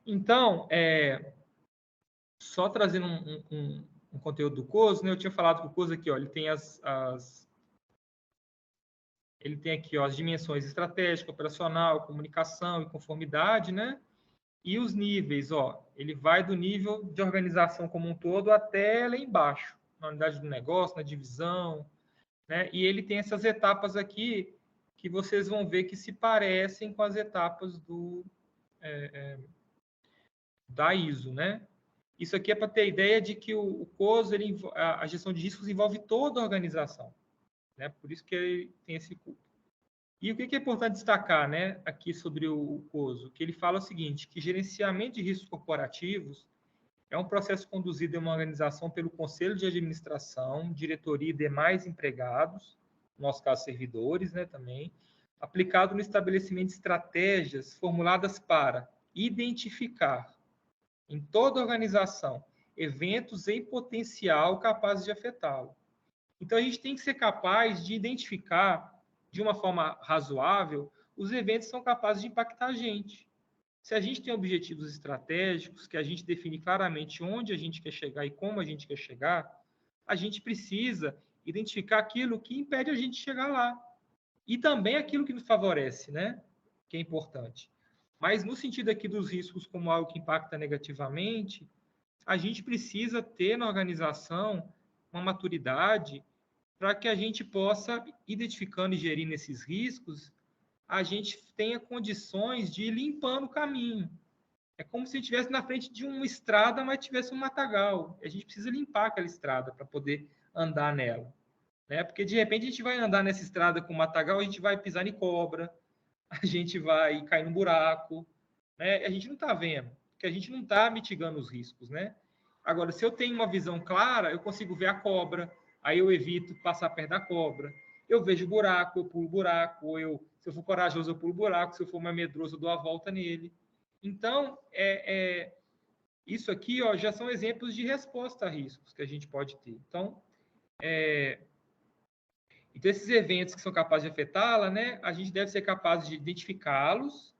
Então, só trazendo um conteúdo do COSO, né? Eu tinha falado que o COSO aqui, ó, ele tem ele tem aqui, ó, as dimensões estratégica, operacional, comunicação e conformidade, né? E os níveis, ó, ele vai do nível de organização como um todo até lá embaixo, na unidade do negócio, na divisão, né? E ele tem essas etapas aqui que vocês vão ver que se parecem com as etapas da ISO, né? Isso aqui é para ter a ideia de que o COSO, a gestão de riscos envolve toda a organização, né? Por isso que ele tem esse culto. E o que é importante destacar, né, aqui sobre o COSO? Que ele fala o seguinte, que gerenciamento de riscos corporativos é um processo conduzido em uma organização pelo Conselho de Administração, diretoria e demais empregados, no nosso caso servidores, né, também, aplicado no estabelecimento de estratégias formuladas para identificar em toda a organização eventos em potencial capazes de afetá-lo. Então, a gente tem que ser capaz de identificar, de uma forma razoável, os eventos que são capazes de impactar a gente. Se a gente tem objetivos estratégicos, que a gente define claramente onde a gente quer chegar e como a gente quer chegar, a gente precisa identificar aquilo que impede a gente chegar lá. E também aquilo que nos favorece, né? Que é importante. Mas no sentido aqui dos riscos como algo que impacta negativamente, a gente precisa ter na organização uma maturidade para que a gente possa, identificando e gerindo esses riscos, a gente tenha condições de ir limpando o caminho. É como se estivesse na frente de uma estrada, mas tivesse um matagal. A gente precisa limpar aquela estrada para poder andar nela. Né? Porque, de repente, a gente vai andar nessa estrada com matagal, a gente vai pisar em cobra, a gente vai cair no buraco. Né? A gente não está vendo, porque a gente não está mitigando os riscos. Né? Agora, se eu tenho uma visão clara, eu consigo ver a cobra, aí eu evito passar perto da cobra. Eu vejo buraco, eu pulo buraco, se eu for corajoso, eu pulo buraco, se eu for mais medroso, eu dou a volta nele. Então, isso aqui, ó, já são exemplos de resposta a riscos que a gente pode ter. Então, esses eventos que são capazes de afetá-la, né, a gente deve ser capaz de identificá-los,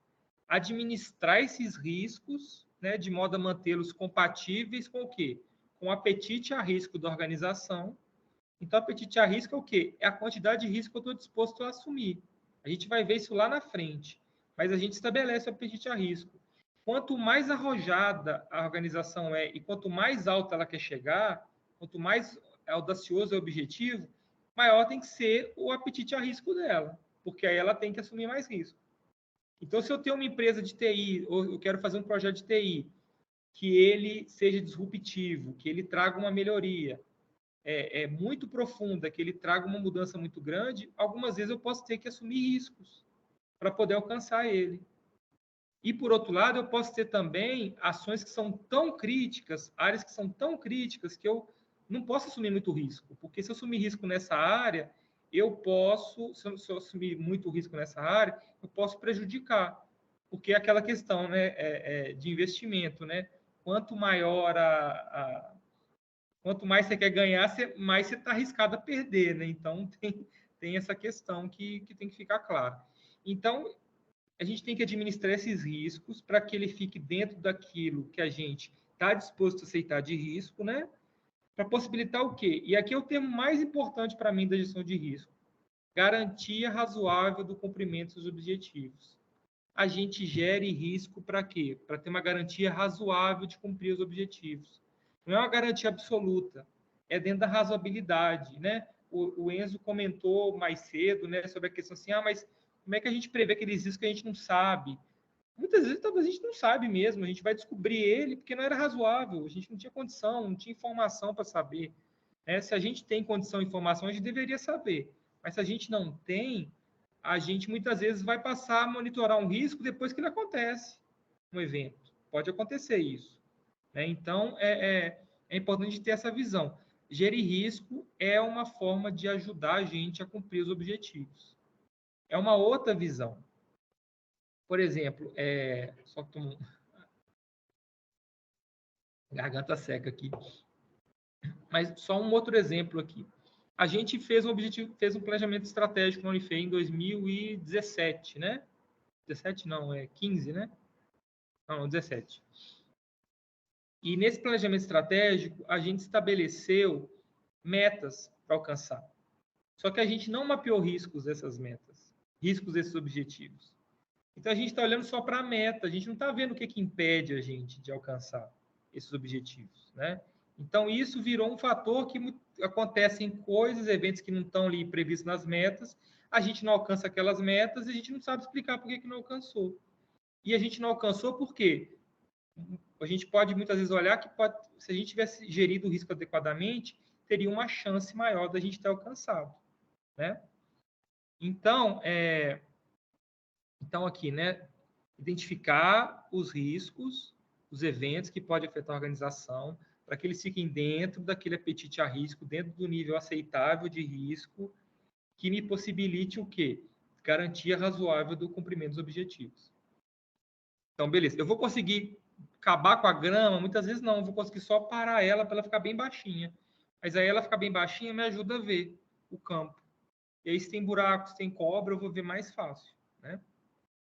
administrar esses riscos, né, de modo a mantê-los compatíveis com o quê? Com o apetite a risco da organização. Então, apetite a risco é o quê? É a quantidade de risco que eu estou disposto a assumir. A gente vai ver isso lá na frente, mas a gente estabelece o apetite a risco. Quanto mais arrojada a organização é e quanto mais alta ela quer chegar, quanto mais audacioso é o objetivo, maior tem que ser o apetite a risco dela, porque aí ela tem que assumir mais risco. Então, se eu tenho uma empresa de TI, ou eu quero fazer um projeto de TI, que ele seja disruptivo, que ele traga uma melhoria muito profunda, que ele traga uma mudança muito grande, algumas vezes eu posso ter que assumir riscos para poder alcançar ele. E, por outro lado, eu posso ter também ações que são tão críticas, áreas que são tão críticas, que eu não posso assumir muito risco, porque se eu assumir risco nessa área, se eu assumir muito risco nessa área, eu posso prejudicar, porque é aquela questão, né, de investimento, né? Quanto maior quanto mais você quer ganhar, mais você está arriscado a perder, né? Então, tem essa questão que tem que ficar claro. Então, a gente tem que administrar esses riscos para que ele fique dentro daquilo que a gente está disposto a aceitar de risco, né? Para possibilitar o quê? E aqui é o termo mais importante para mim da gestão de risco: garantia razoável do cumprimento dos objetivos. A gente gere risco para quê? Para ter uma garantia razoável de cumprir os objetivos. Não é uma garantia absoluta, é dentro da razoabilidade, né? O Enzo comentou mais cedo, né, sobre a questão assim, mas como é que a gente prevê aqueles riscos que a gente não sabe? Muitas vezes, talvez a gente não sabe mesmo, a gente vai descobrir ele porque não era razoável, a gente não tinha condição, não tinha informação para saber. Né? Se a gente tem condição e informação, a gente deveria saber. Mas se a gente não tem, a gente muitas vezes vai passar a monitorar um risco depois que ele acontece, um evento. Pode acontecer isso. Né? Então, é importante ter essa visão. Gerir risco é uma forma de ajudar a gente a cumprir os objetivos. É uma outra visão. Por exemplo, só que tô garganta seca aqui. Mas só um outro exemplo aqui. A gente fez um planejamento estratégico na Unifei em 2017, né? 17 não, 15, né? Não, 17. E nesse planejamento estratégico, a gente estabeleceu metas para alcançar. Só que a gente não mapeou riscos dessas metas, riscos desses objetivos. Então, a gente está olhando só para a meta, a gente não está vendo o que, que impede a gente de alcançar esses objetivos, né? Então, isso virou um fator que acontecem coisas, eventos que não estão ali previstos nas metas, a gente não alcança aquelas metas e a gente não sabe explicar por que, que não alcançou. E a gente não alcançou por quê? A gente pode muitas vezes olhar que se a gente tivesse gerido o risco adequadamente, teria uma chance maior da gente ter alcançado, né? Então, aqui, né? Identificar os riscos, os eventos que podem afetar a organização, para que eles fiquem dentro daquele apetite a risco, dentro do nível aceitável de risco, que me possibilite o quê? Garantia razoável do cumprimento dos objetivos. Então, beleza. Eu vou conseguir acabar com a grama? Muitas vezes não. Eu vou conseguir só parar ela para ela ficar bem baixinha. Mas aí ela ficar bem baixinha me ajuda a ver o campo. E aí, se tem buracos, se tem cobra, eu vou ver mais fácil, né?